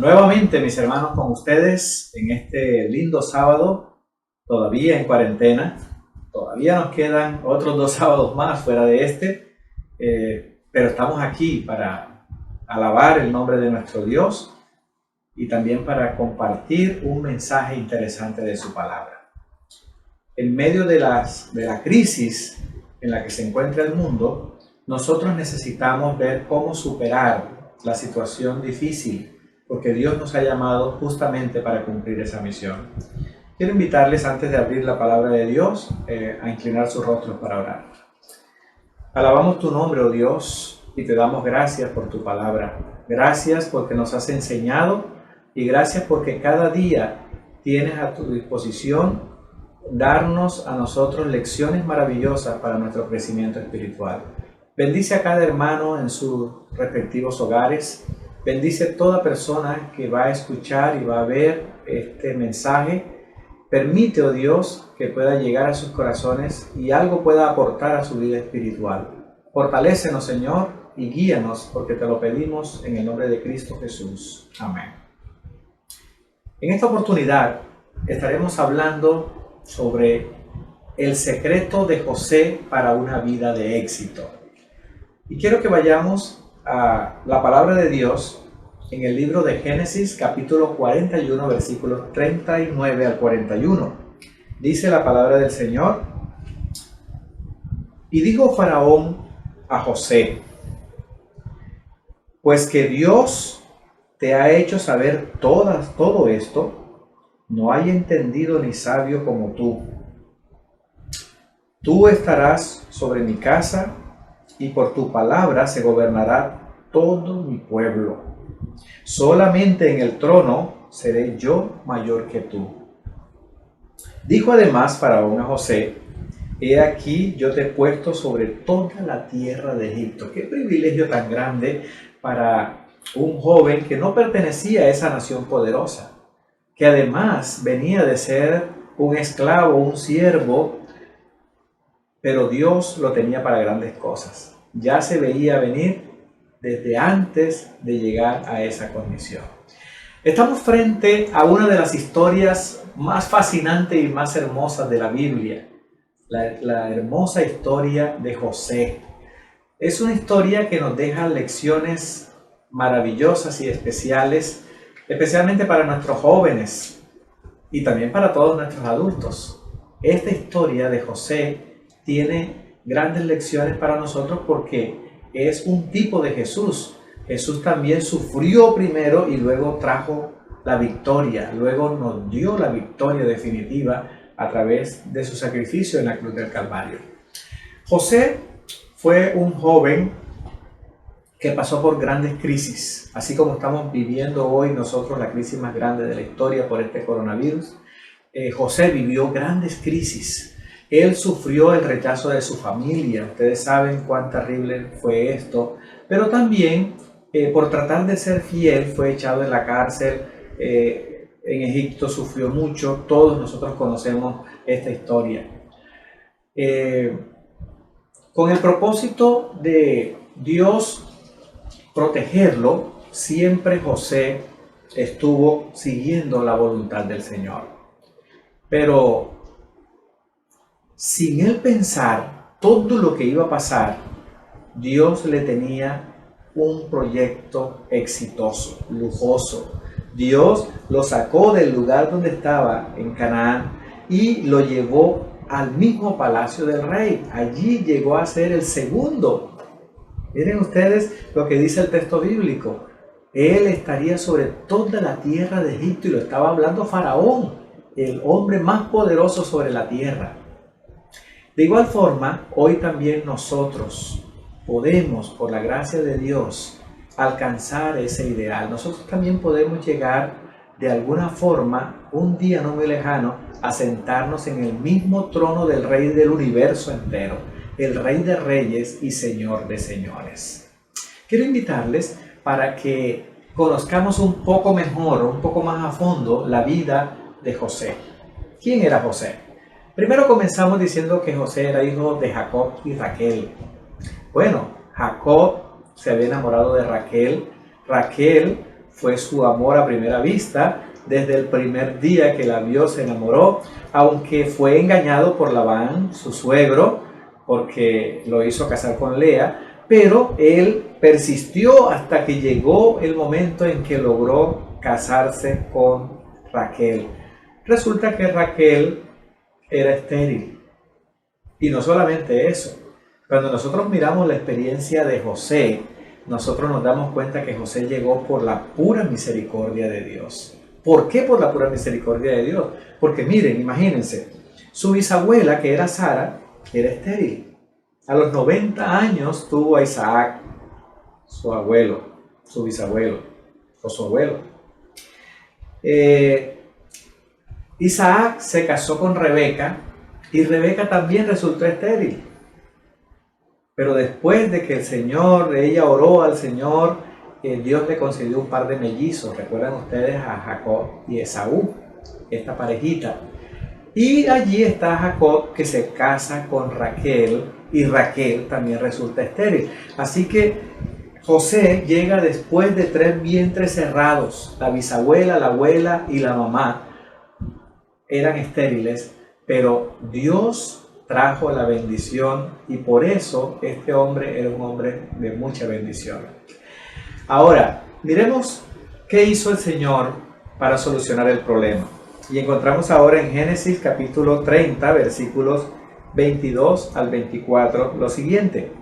Nuevamente, mis hermanos, con ustedes en este lindo sábado, todavía en cuarentena. Todavía nos quedan otros 2 sábados más fuera de este, pero estamos aquí para alabar el nombre de nuestro Dios y también para compartir un mensaje interesante de su palabra. En medio de la crisis en la que se encuentra el mundo, nosotros necesitamos ver cómo superar la situación difícil, porque Dios nos ha llamado justamente para cumplir esa misión. Quiero invitarles, antes de abrir la palabra de Dios, a inclinar sus rostros para orar. Alabamos tu nombre, oh Dios, y te damos gracias por tu palabra. Gracias porque nos has enseñado y gracias porque cada día tienes a tu disposición darnos a nosotros lecciones maravillosas para nuestro crecimiento espiritual. Bendice a cada hermano en sus respectivos hogares. Bendice a toda persona que va a escuchar y va a ver este mensaje. Permite, oh Dios, que pueda llegar a sus corazones y algo pueda aportar a su vida espiritual. Fortalécenos, Señor, y guíanos, porque te lo pedimos en el nombre de Cristo Jesús. Amén. En esta oportunidad estaremos hablando sobre el secreto de José para una vida de éxito. Y quiero que vayamos a la palabra de Dios en el libro de Génesis, capítulo 41, versículos 39 al 41. Dice la palabra del Señor: y dijo Faraón a José: pues que Dios te ha hecho saber todo esto, no hay entendido ni sabio como tú. Tú estarás sobre mi casa, y por tu palabra se gobernará todo mi pueblo. Solamente en el trono seré yo mayor que tú. Dijo además Faraón a José: he aquí yo te he puesto sobre toda la tierra de Egipto. Qué privilegio tan grande para un joven que no pertenecía a esa nación poderosa, que además venía de ser un esclavo, un siervo, pero Dios lo tenía para grandes cosas. Ya se veía venir desde antes de llegar a esa condición. Estamos frente a una de las historias más fascinantes y más hermosas de la Biblia, la hermosa historia de José. Es una historia que nos deja lecciones maravillosas y especiales, especialmente para nuestros jóvenes y también para todos nuestros adultos. Esta historia de José tiene grandes lecciones para nosotros porque es un tipo de Jesús. Jesús también sufrió primero y luego trajo la victoria, luego nos dio la victoria definitiva a través de su sacrificio en la cruz del Calvario. José fue un joven que pasó por grandes crisis, así como estamos viviendo hoy nosotros la crisis más grande de la historia por este coronavirus. José vivió grandes crisis. Él sufrió el rechazo de su familia. Ustedes saben cuán terrible fue esto. Pero también, por tratar de ser fiel, fue echado en la cárcel. En Egipto sufrió mucho. Todos nosotros conocemos esta historia. Con el propósito de Dios protegerlo, siempre José estuvo siguiendo la voluntad del Señor. Pero sin él pensar todo lo que iba a pasar, Dios le tenía un proyecto exitoso, lujoso. Dios lo sacó del lugar donde estaba en Canaán y lo llevó al mismo palacio del rey. Allí llegó a ser el segundo. Miren ustedes lo que dice el texto bíblico. Él estaría sobre toda la tierra de Egipto, y lo estaba hablando Faraón, el hombre más poderoso sobre la tierra. De igual forma, hoy también nosotros podemos, por la gracia de Dios, alcanzar ese ideal. Nosotros también podemos llegar de alguna forma, un día no muy lejano, a sentarnos en el mismo trono del Rey del universo entero, el Rey de Reyes y Señor de Señores. Quiero invitarles para que conozcamos un poco mejor, un poco más a fondo, la vida de José. ¿Quién era José? Primero comenzamos diciendo que José era hijo de Jacob y Raquel. Bueno, Jacob se había enamorado de Raquel. Raquel fue su amor a primera vista. Desde el primer día que la vio se enamoró, aunque fue engañado por Labán, su suegro, porque lo hizo casar con Lea, pero él persistió hasta que llegó el momento en que logró casarse con Raquel. Resulta que Raquel era estéril. Y no solamente eso, cuando nosotros miramos la experiencia de José, nosotros nos damos cuenta que José llegó por la pura misericordia de Dios. ¿Por qué por la pura misericordia de Dios? Porque miren, imagínense, su bisabuela, que era Sara, era estéril. A los 90 años tuvo a Isaac, su abuelo, su bisabuelo, o su abuelo. Isaac se casó con Rebeca y Rebeca también resultó estéril. Pero después de que ella oró al Señor, Dios le concedió un par de mellizos. Recuerdan ustedes a Jacob y Esaú, esta parejita. Y allí está Jacob, que se casa con Raquel, y Raquel también resulta estéril. Así que José llega después de 3 vientres cerrados. La bisabuela, la abuela y la mamá eran estériles, pero Dios trajo la bendición y por eso este hombre era un hombre de mucha bendición. Ahora, miremos qué hizo el Señor para solucionar el problema. Y encontramos ahora en Génesis capítulo 30, versículos 22 al 24, lo siguiente.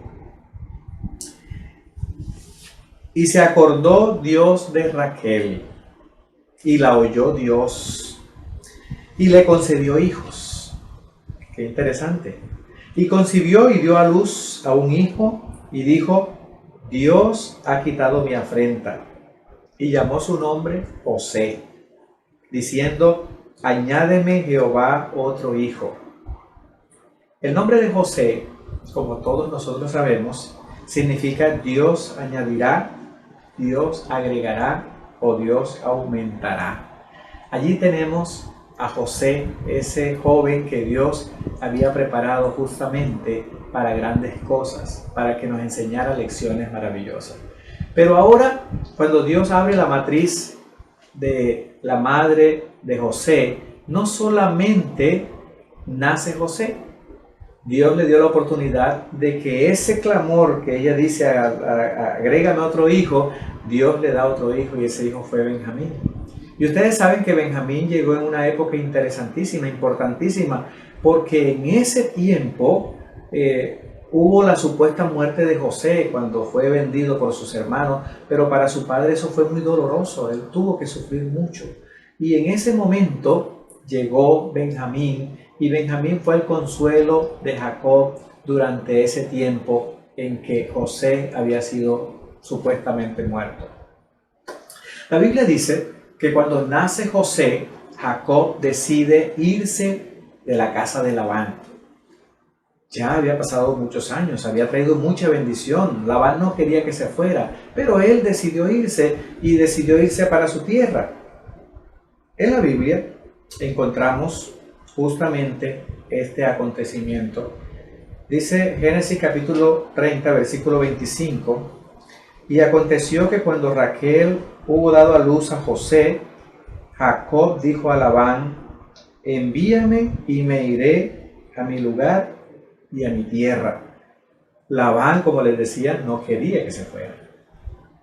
Y se acordó Dios de Raquel, y la oyó Dios, y le concedió hijos. Qué interesante. Y concibió y dio a luz a un hijo, y dijo: Dios ha quitado mi afrenta. Y llamó su nombre José, diciendo: añádeme Jehová otro hijo. El nombre de José, como todos nosotros sabemos, significa Dios añadirá, Dios agregará o Dios aumentará. Allí tenemos a José, ese joven que Dios había preparado justamente para grandes cosas, para que nos enseñara lecciones maravillosas. Pero ahora, cuando Dios abre la matriz de la madre de José, no solamente nace José, Dios le dio la oportunidad de que ese clamor que ella dice, agrégame otro hijo, Dios le da otro hijo y ese hijo fue Benjamín. Y ustedes saben que Benjamín llegó en una época interesantísima, importantísima, porque en ese tiempo hubo la supuesta muerte de José cuando fue vendido por sus hermanos, pero para su padre eso fue muy doloroso, él tuvo que sufrir mucho. Y en ese momento llegó Benjamín, y Benjamín fue el consuelo de Jacob durante ese tiempo en que José había sido supuestamente muerto. La Biblia dice que cuando nace José, Jacob decide irse de la casa de Labán. Ya había pasado muchos años, había traído mucha bendición. Labán no quería que se fuera, pero él decidió irse y decidió irse para su tierra. En la Biblia encontramos justamente este acontecimiento. Dice Génesis capítulo 30, versículo 25. Y aconteció que cuando Raquel hubo dado a luz a José, Jacob dijo a Labán: envíame y me iré a mi lugar y a mi tierra. Labán, como les decía, no quería que se fuera,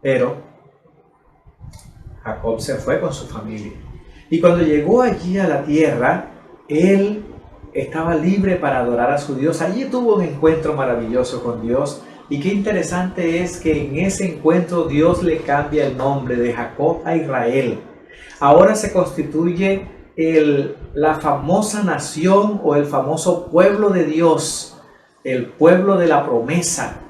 pero Jacob se fue con su familia. Y cuando llegó allí a la tierra, él estaba libre para adorar a su Dios. Allí tuvo un encuentro maravilloso con Dios. Y qué interesante es que en ese encuentro Dios le cambia el nombre de Jacob a Israel. Ahora se constituye la famosa nación o el famoso pueblo de Dios, el pueblo de la promesa.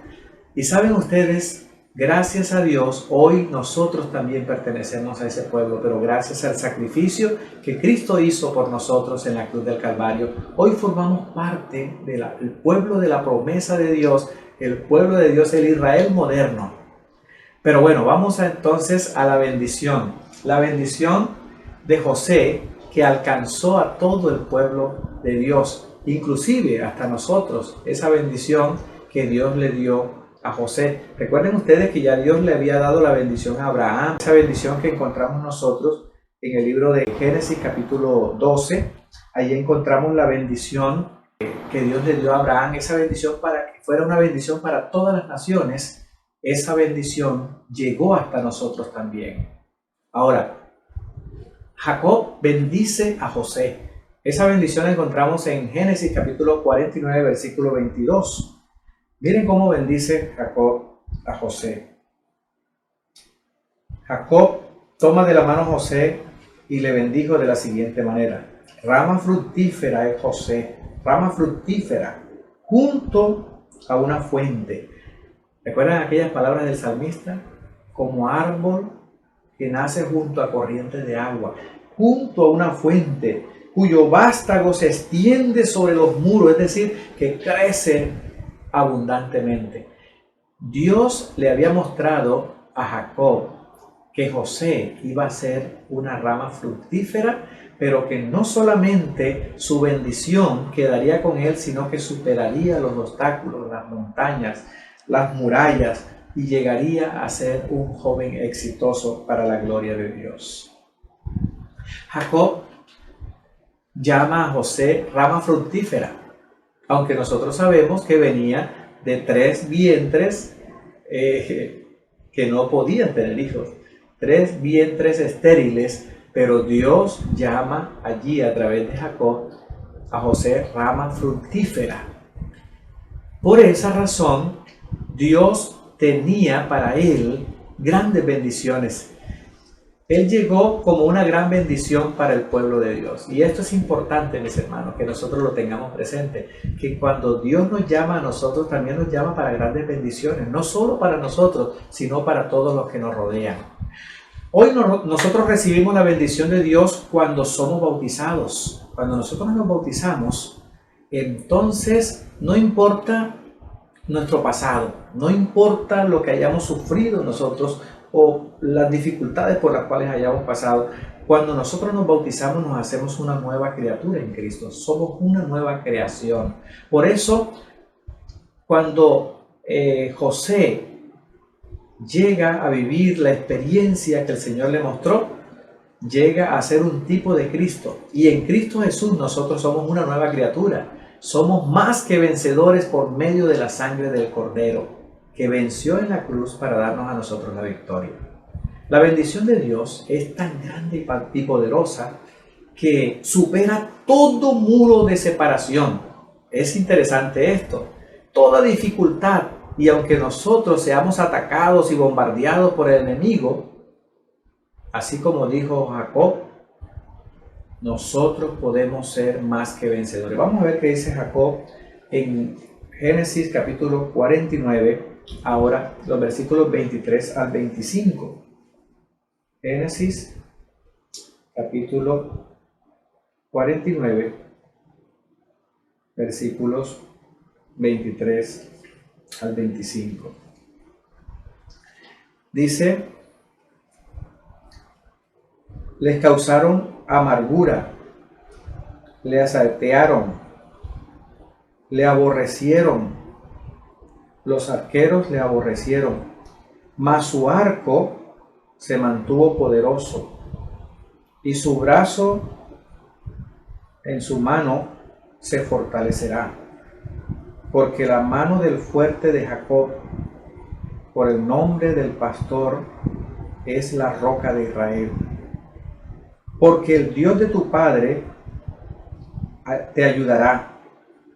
Y saben ustedes, gracias a Dios, hoy nosotros también pertenecemos a ese pueblo, pero gracias al sacrificio que Cristo hizo por nosotros en la cruz del Calvario, hoy formamos parte del pueblo de la promesa de Dios, el pueblo de Dios, el Israel moderno. Pero bueno, vamos entonces a la bendición de José, que alcanzó a todo el pueblo de Dios, inclusive hasta nosotros, esa bendición que Dios le dio a José. Recuerden ustedes que ya Dios le había dado la bendición a Abraham, esa bendición que encontramos nosotros en el libro de Génesis capítulo 12. Ahí encontramos la bendición que Dios le dio a Abraham, esa bendición para que fuera una bendición para todas las naciones. Esa bendición llegó hasta nosotros también. Ahora, Jacob bendice a José. Esa bendición la encontramos en Génesis capítulo 49, versículo 22. Miren cómo bendice Jacob a José. Jacob toma de la mano a José y le bendijo de la siguiente manera: rama fructífera es José, rama fructífera, junto a una fuente. ¿Recuerdan aquellas palabras del salmista? Como árbol que nace junto a corrientes de agua, junto a una fuente, cuyo vástago se extiende sobre los muros, es decir, que crece abundantemente. Dios le había mostrado a Jacob que José iba a ser una rama fructífera, pero que no solamente su bendición quedaría con él, sino que superaría los obstáculos, las montañas, las murallas, y llegaría a ser un joven exitoso para la gloria de Dios. Jacob llama a José rama fructífera, aunque nosotros sabemos que venía de 3 vientres que no podían tener hijos, 3 vientres estériles, pero Dios llama allí a través de Jacob a José rama fructífera. Por esa razón, Dios tenía para él grandes bendiciones. Él llegó como una gran bendición para el pueblo de Dios. Y esto es importante, mis hermanos, que nosotros lo tengamos presente, que cuando Dios nos llama a nosotros, también nos llama para grandes bendiciones, no solo para nosotros, sino para todos los que nos rodean. Hoy nosotros recibimos la bendición de Dios cuando somos bautizados. Cuando nosotros nos bautizamos, entonces no importa nuestro pasado, no importa lo que hayamos sufrido nosotros o las dificultades por las cuales hayamos pasado. Cuando nosotros nos bautizamos, nos hacemos una nueva criatura en Cristo, somos una nueva creación. Por eso, cuando José llega a vivir la experiencia que el Señor le mostró, llega a ser un tipo de Cristo, y en Cristo Jesús nosotros somos una nueva criatura. Somos más que vencedores por medio de la sangre del Cordero, que venció en la cruz para darnos a nosotros la victoria. La bendición de Dios es tan grande y poderosa que supera todo muro de separación. Es interesante esto. Toda dificultad, y aunque nosotros seamos atacados y bombardeados por el enemigo, así como dijo Jacob, nosotros podemos ser más que vencedores. Vamos a ver qué dice Jacob en Génesis capítulo 49, ahora los versículos 23 al 25. Génesis capítulo 49, versículos 23 al 25. Dice: les causaron amargura, le asaltearon, le aborrecieron, los arqueros le aborrecieron, mas su arco se mantuvo poderoso, y su brazo en su mano se fortalecerá, porque la mano del fuerte de Jacob, por el nombre del pastor, es la roca de Israel. Porque el Dios de tu padre te ayudará,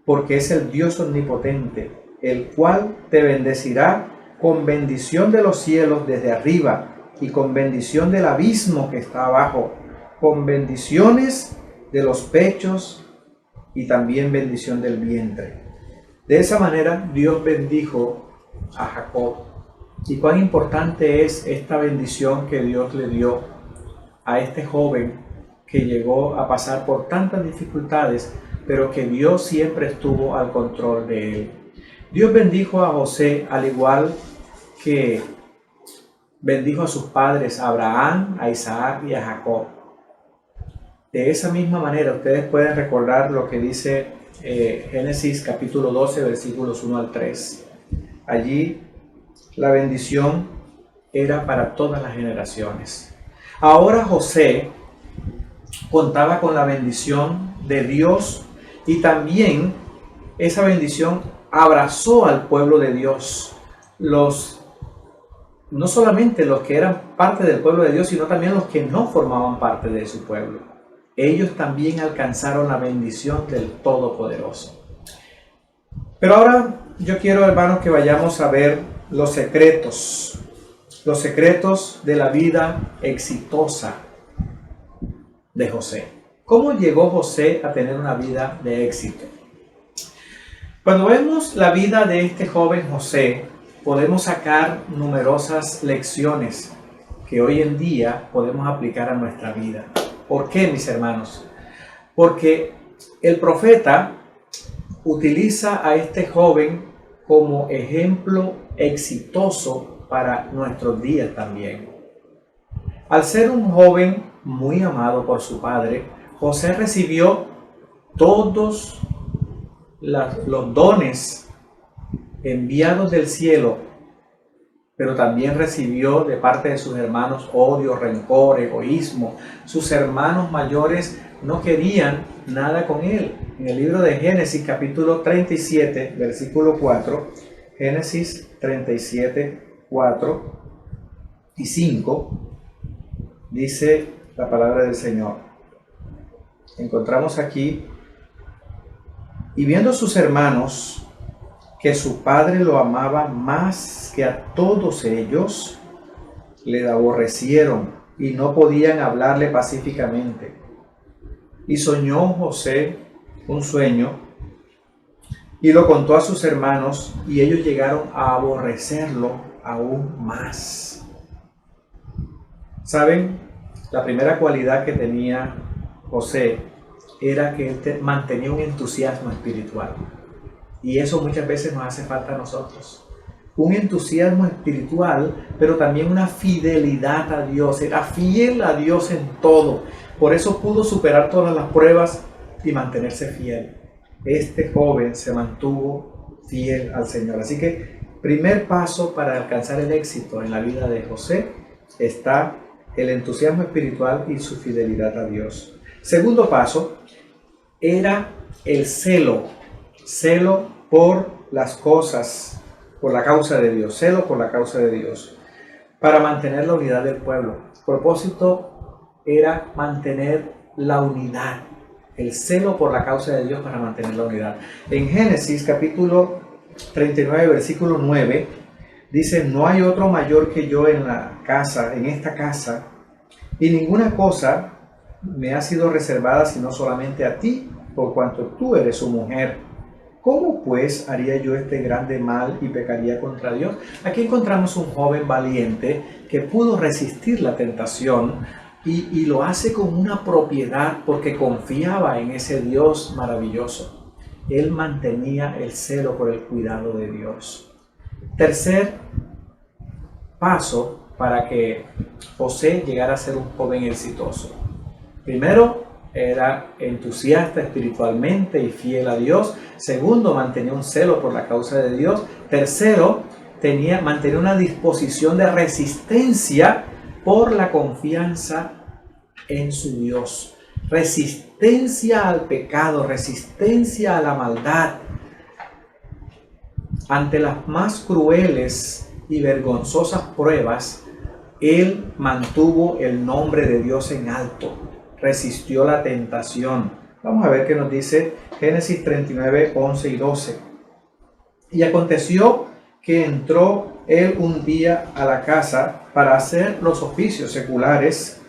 porque es el Dios omnipotente, el cual te bendecirá con bendición de los cielos desde arriba y con bendición del abismo que está abajo, con bendiciones de los pechos y también bendición del vientre. De esa manera Dios bendijo a Jacob. Y cuán importante es esta bendición que Dios le dio a este joven que llegó a pasar por tantas dificultades, pero que Dios siempre estuvo al control de él. Dios bendijo a José al igual que bendijo a sus padres, a Abraham, a Isaac y a Jacob. De esa misma manera ustedes pueden recordar lo que dice Génesis capítulo 12, versículos 1 al 3. Allí la bendición era para todas las generaciones. Ahora José contaba con la bendición de Dios y también esa bendición abrazó al pueblo de Dios. No solamente los que eran parte del pueblo de Dios, sino también los que no formaban parte de su pueblo. Ellos también alcanzaron la bendición del Todopoderoso. Pero ahora yo quiero, hermanos, que vayamos a ver los secretos de la vida exitosa de José. ¿Cómo llegó José a tener una vida de éxito? Cuando vemos la vida de este joven José, podemos sacar numerosas lecciones que hoy en día podemos aplicar a nuestra vida. ¿Por qué, mis hermanos? Porque el profeta utiliza a este joven como ejemplo exitoso para nuestros días también. Al ser un joven muy amado por su padre, José recibió todos los dones enviados del cielo, pero también recibió de parte de sus hermanos odio, rencor, egoísmo. Sus hermanos mayores no querían nada con él. En el libro de Génesis, capítulo 37, versículo 4, Génesis 37, 4 y 5, dice la palabra del Señor. Encontramos aquí: y viendo sus hermanos que su padre lo amaba más que a todos ellos, le aborrecieron y no podían hablarle pacíficamente. Y soñó José un sueño y lo contó a sus hermanos, y ellos llegaron a aborrecerlo aún más. ¿Saben? La primera cualidad que tenía José era que él mantenía un entusiasmo espiritual. Y eso muchas veces nos hace falta a nosotros. Un entusiasmo espiritual, pero también una fidelidad a Dios. Era fiel a Dios en todo. Por eso pudo superar todas las pruebas y mantenerse fiel. Este joven se mantuvo fiel al Señor. Así que, primer paso para alcanzar el éxito en la vida de José está el entusiasmo espiritual y su fidelidad a Dios. Segundo paso era el celo por las cosas, por la causa de Dios, celo por la causa de Dios, para mantener la unidad del pueblo. El propósito era mantener la unidad, el celo por la causa de Dios para mantener la unidad. En Génesis capítulo 39, versículo 9, dice: no hay otro mayor que yo en esta casa, y ninguna cosa me ha sido reservada sino solamente a ti, por cuanto tú eres su mujer. ¿Cómo pues haría yo este grande mal y pecaría contra Dios? Aquí encontramos un joven valiente que pudo resistir la tentación y lo hace con una propiedad porque confiaba en ese Dios maravilloso. Él mantenía el celo por el cuidado de Dios. Tercer paso para que José llegara a ser un joven exitoso. Primero, era entusiasta espiritualmente y fiel a Dios. Segundo, mantenía un celo por la causa de Dios. Tercero, mantenía una disposición de resistencia por la confianza en su Dios. Resistencia al pecado, resistencia a la maldad. Ante las más crueles y vergonzosas pruebas, él mantuvo el nombre de Dios en alto. Resistió la tentación. Vamos a ver qué nos dice Génesis 39, 11 y 12. Y aconteció que entró él un día a la casa para hacer los oficios seculares,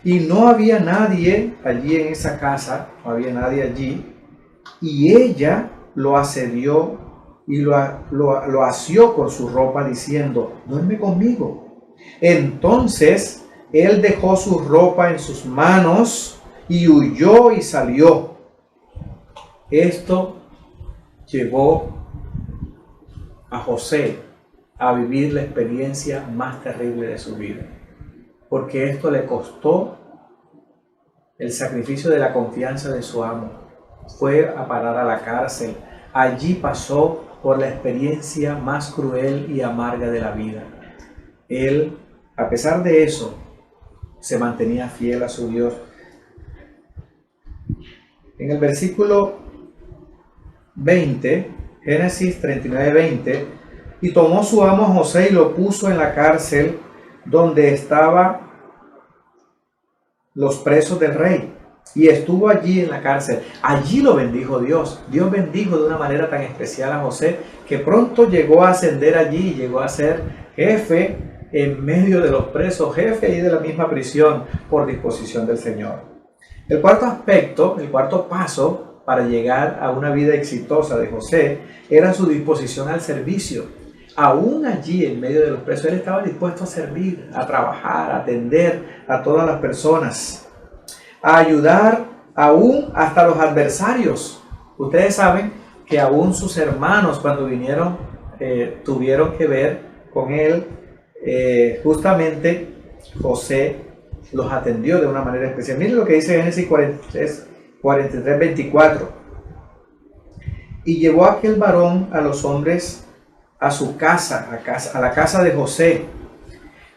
y no había nadie allí en esa casa, no había nadie allí, y ella lo asedió y lo asió con su ropa, diciendo: duerme conmigo. Entonces él dejó su ropa en sus manos y huyó y salió. Esto llevó a José a vivir la experiencia más terrible de su vida, porque esto le costó el sacrificio de la confianza de su amo. Fue a parar a la cárcel. Allí pasó por la experiencia más cruel y amarga de la vida. Él, a pesar de eso, se mantenía fiel a su Dios. En el versículo 20, Génesis 39:20, y tomó su amo a José y lo puso en la cárcel donde estaban los presos del rey. Y estuvo allí en la cárcel. Allí lo bendijo Dios. Dios bendijo de una manera tan especial a José que pronto llegó a ascender allí y llegó a ser jefe en medio de los presos, jefe ahí de la misma prisión por disposición del Señor. El cuarto aspecto, el cuarto paso para llegar a una vida exitosa de José era su disposición al servicio. Aún allí en medio de los presos, él estaba dispuesto a servir, a trabajar, a atender a todas las personas, a ayudar aún hasta los adversarios. Ustedes saben que aún sus hermanos cuando vinieron tuvieron que ver con él. Justamente José los atendió de una manera especial. Miren lo que dice Génesis 43:24. Y llevó aquel varón a los hombres a su casa, a la casa de José,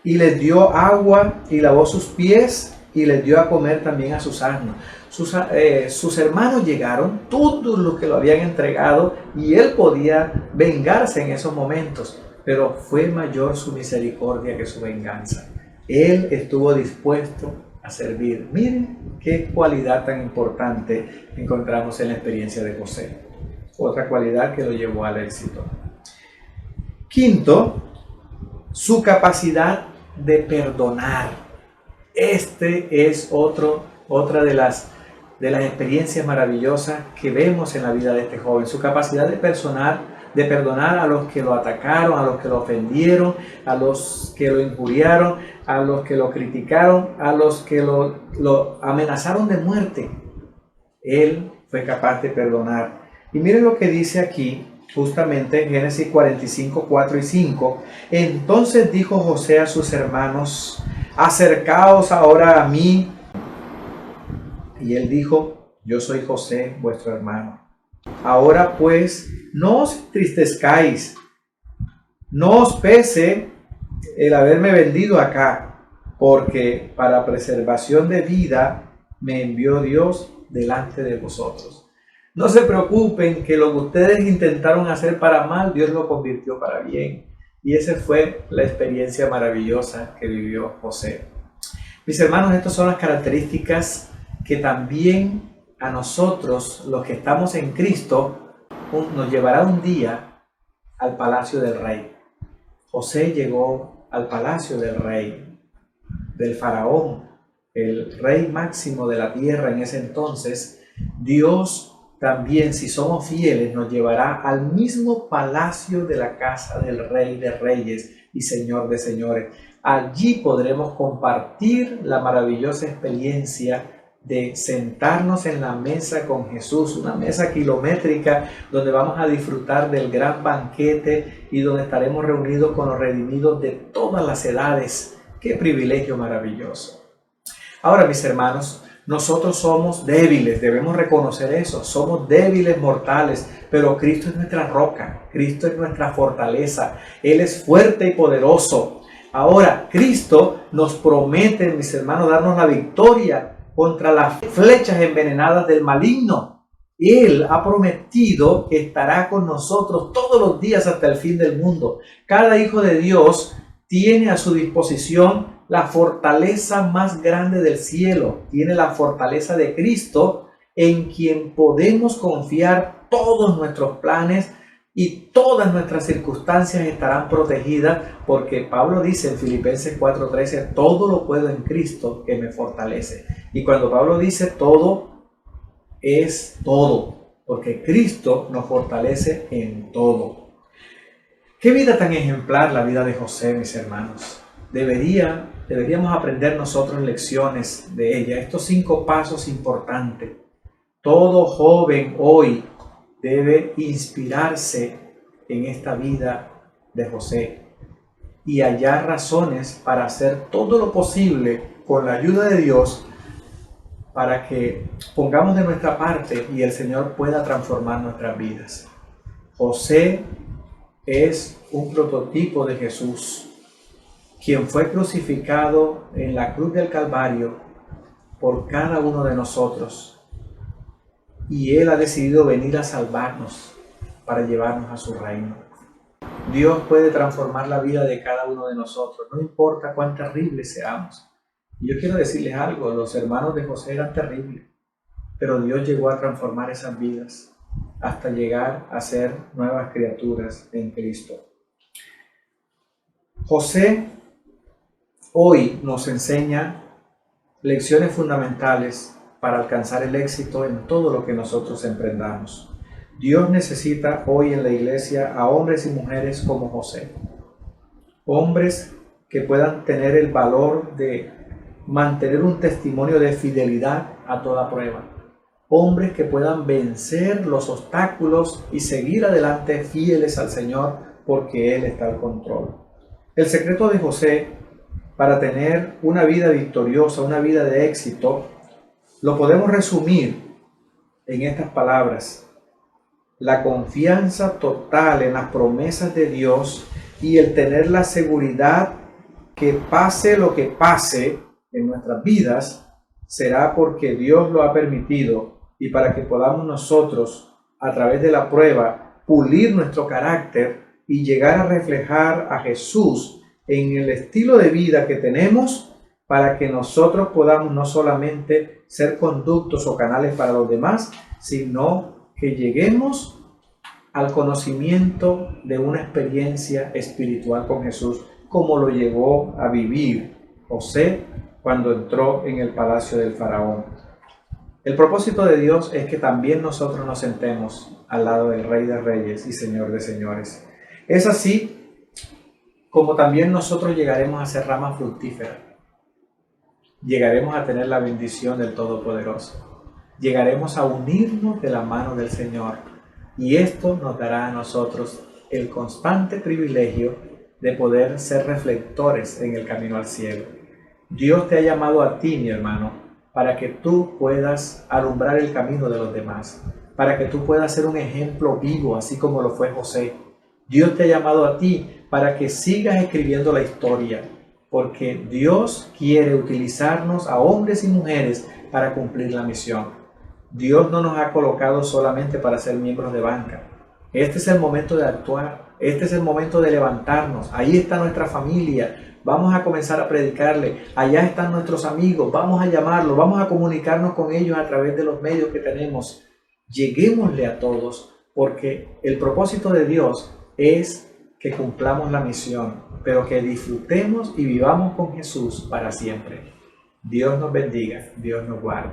y les dio agua y lavó sus pies y les dio a comer también a sus asnos. Sus hermanos llegaron, todos los que lo habían entregado, y él podía vengarse en esos momentos, pero fue mayor su misericordia que su venganza. Él estuvo dispuesto a servir. Miren qué cualidad tan importante encontramos en la experiencia de José. Otra cualidad que lo llevó al éxito. Quinto, su capacidad de perdonar. Este es otra de las experiencias maravillosas que vemos en la vida de este joven. Su capacidad de perdonar a los que lo atacaron, a los que lo ofendieron, a los que lo injuriaron, a los que lo criticaron, a los que lo amenazaron de muerte. Él fue capaz de perdonar. Y miren lo que dice aquí, justamente en Génesis 45, 4 y 5. Entonces dijo José a sus hermanos: acercaos ahora a mí. Y él dijo: yo soy José, vuestro hermano. Ahora pues, no os entristezcáis, no os pese el haberme vendido acá, porque para preservación de vida me envió Dios delante de vosotros. No se preocupen, que lo que ustedes intentaron hacer para mal, Dios lo convirtió para bien. Y esa fue la experiencia maravillosa que vivió José. Mis hermanos, estas son las características que también a nosotros, los que estamos en Cristo, nos llevará un día al palacio del rey. José llegó al palacio del rey, del faraón, el rey máximo de la tierra en ese entonces. Dios también, si somos fieles, nos llevará al mismo palacio de la casa del Rey de Reyes y Señor de Señores. Allí podremos compartir la maravillosa experiencia de sentarnos en la mesa con Jesús, una mesa kilométrica donde vamos a disfrutar del gran banquete y donde estaremos reunidos con los redimidos de todas las edades. ¡Qué privilegio maravilloso! Ahora, mis hermanos, nosotros somos débiles, debemos reconocer eso, somos débiles mortales, pero Cristo es nuestra roca, Cristo es nuestra fortaleza, Él es fuerte y poderoso. Ahora, Cristo nos promete, mis hermanos, darnos la victoria contra las flechas envenenadas del maligno. Él ha prometido que estará con nosotros todos los días hasta el fin del mundo. Cada hijo de Dios tiene a su disposición la fortaleza más grande del cielo, tiene la fortaleza de Cristo, en quien podemos confiar todos nuestros planes y todas nuestras circunstancias estarán protegidas, porque Pablo dice en Filipenses 4:13, todo lo puedo en Cristo que me fortalece. Y cuando Pablo dice todo, es todo, porque Cristo nos fortalece en todo. Qué vida tan ejemplar la vida de José, mis hermanos. Deberíamos aprender nosotros lecciones de ella. Estos 5 pasos importantes. Todo joven hoy debe inspirarse en esta vida de José y hallar razones para hacer todo lo posible con la ayuda de Dios para que pongamos de nuestra parte y el Señor pueda transformar nuestras vidas. José es un prototipo de Jesús, quien fue crucificado en la cruz del Calvario por cada uno de nosotros. Y Él ha decidido venir a salvarnos para llevarnos a su reino. Dios puede transformar la vida de cada uno de nosotros, no importa cuán terribles seamos. Y yo quiero decirles algo, los hermanos de José eran terribles, pero Dios llegó a transformar esas vidas hasta llegar a ser nuevas criaturas en Cristo. José hoy nos enseña lecciones fundamentales para alcanzar el éxito en todo lo que nosotros emprendamos. Dios necesita hoy en la iglesia a hombres y mujeres como José. Hombres que puedan tener el valor de mantener un testimonio de fidelidad a toda prueba. Hombres que puedan vencer los obstáculos y seguir adelante fieles al Señor porque Él está al control. El secreto de José para tener una vida victoriosa, una vida de éxito, lo podemos resumir en estas palabras: la confianza total en las promesas de Dios y el tener la seguridad que pase lo que pase en nuestras vidas, será porque Dios lo ha permitido y para que podamos nosotros, a través de la prueba, pulir nuestro carácter y llegar a reflejar a Jesús en el estilo de vida que tenemos, para que nosotros podamos no solamente ser conductos o canales para los demás, sino que lleguemos al conocimiento de una experiencia espiritual con Jesús, como lo llegó a vivir José cuando entró en el palacio del faraón. El propósito de Dios es que también nosotros nos sentemos al lado del Rey de Reyes y Señor de Señores. Es así como también nosotros llegaremos a ser rama fructífera. Llegaremos a tener la bendición del Todopoderoso. Llegaremos a unirnos de la mano del Señor. Y esto nos dará a nosotros el constante privilegio de poder ser reflectores en el camino al cielo. Dios te ha llamado a ti, mi hermano, para que tú puedas alumbrar el camino de los demás, para que tú puedas ser un ejemplo vivo, así como lo fue José. Dios te ha llamado a ti para que sigas escribiendo la historia, porque Dios quiere utilizarnos a hombres y mujeres para cumplir la misión. Dios no nos ha colocado solamente para ser miembros de banca. Este es el momento de actuar, este es el momento de levantarnos. Ahí está nuestra familia, vamos a comenzar a predicarle. Allá están nuestros amigos, vamos a llamarlos, vamos a comunicarnos con ellos a través de los medios que tenemos. Lleguémosle a todos, porque el propósito de Dios es que cumplamos la misión, pero que disfrutemos y vivamos con Jesús para siempre. Dios nos bendiga, Dios nos guarde.